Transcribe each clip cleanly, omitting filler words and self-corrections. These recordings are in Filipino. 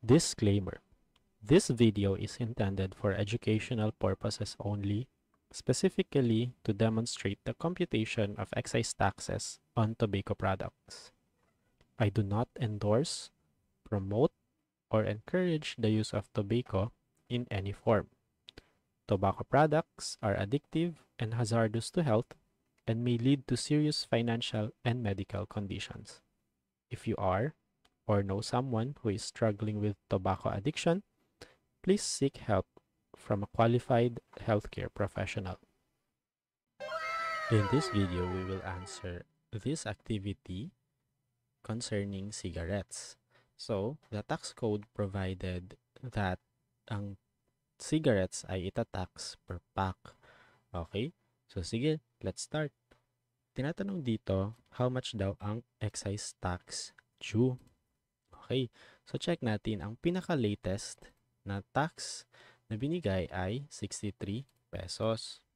Disclaimer: this video is intended for educational purposes only, specifically to demonstrate the computation of excise taxes on tobacco products. I do not endorse, promote, or encourage the use of tobacco in any form. Tobacco products are addictive and hazardous to health and may lead to serious financial and medical conditions. If you are or know someone who is struggling with tobacco addiction, please seek help from a qualified healthcare professional. In this video, we will answer this activity concerning cigarettes. So, the tax code provided that ang cigarettes ay itatax per pack. Okay? So, sige, let's start. Tinatanong dito, how much daw ang excise tax due? Okay, so check natin. Ang pinaka-latest na tax na binigay ay 63 pesos.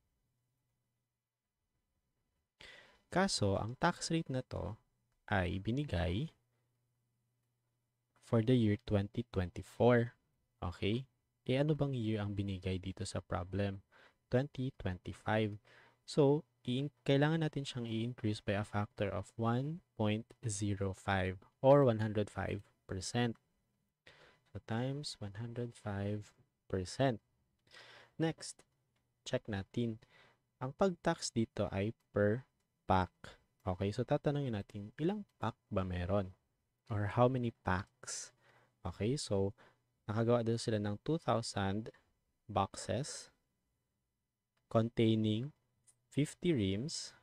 Kaso, ang tax rate na to ay binigay for the year 2024. Okay? Ano bang year ang binigay dito sa problem? 2025. So, kailangan natin siyang i-increase by a factor of 1.05 or 105%. So, times 105%. Next, check natin. Ang pag-tax dito ay per pack. Okay, so tatanungin natin, ilang pack ba meron? Or how many packs? Okay, so nakagawa din sila ng 2,000 boxes containing 50 rims.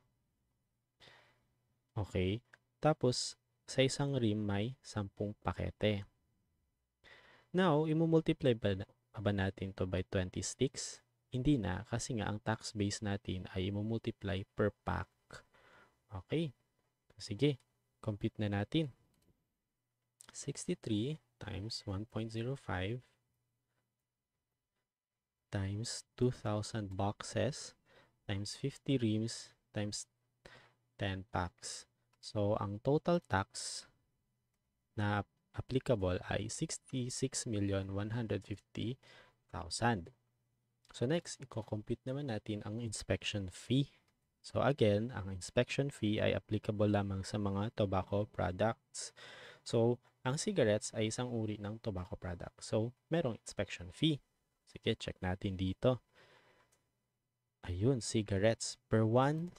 Okay, tapos sa isang rim may 10 pakete. Now, imumultiply ba natin to by 20 sticks? Hindi na, kasi nga ang tax base natin ay imumultiply per pack. Okay, sige, compute na natin. 63 times 1.05 times 2,000 boxes times 50 rims times 10 packs. So, ang total tax na applicable ay 66,150,000. So, next, i-compute naman natin ang inspection fee. So, again, ang inspection fee ay applicable lamang sa mga tobacco products. So, ang cigarettes ay isang uri ng tobacco product. So, merong inspection fee. Sige, check natin dito. Ayun, cigarettes per 1,000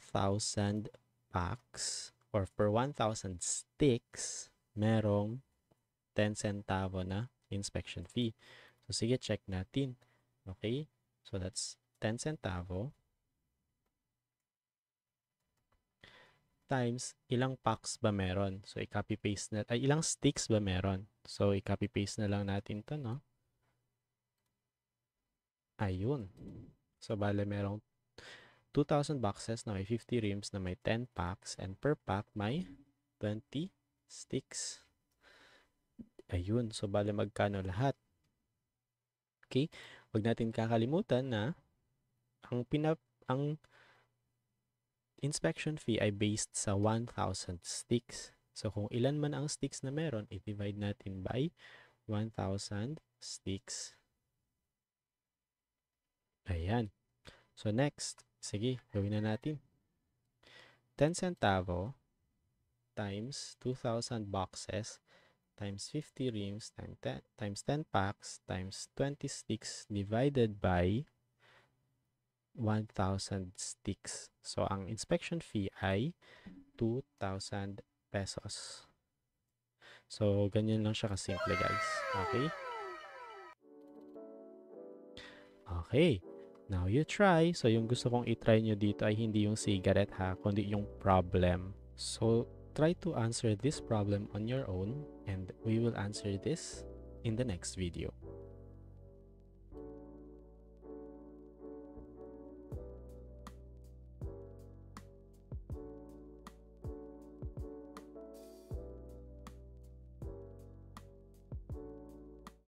packs or per 1,000 sticks, merong 10 centavo na inspection fee. So, sige, check natin. Okay? So, that's 10 centavo times ilang packs ba meron. So, i-copy-paste na, ay ilang sticks ba meron. So, i-copy-paste na lang natin to, no? Ayun. So, bale merong 2,000 boxes na may 50 rims na may 10 packs and per pack may 20 sticks. Ayun. So, bale magkano lahat? Okay? Huwag natin kakalimutan na ang inspection fee ay based sa 1,000 sticks. So, kung ilan man ang sticks na meron, i-divide natin by 1,000 sticks. Ayan. So, next. Sige, gawin na natin. 10 centavo times 2,000 boxes times 50 rims times 10 packs times 20 sticks divided by 1,000 sticks. So, ang inspection fee ay 2,000 pesos. So, ganyan lang siya kasimple, guys. Okay? Okay. Now, you try. So, yung gusto kong i-try nyo dito ay hindi yung cigarette ha, kundi yung problem. So, try to answer this problem on your own and we will answer this in the next video.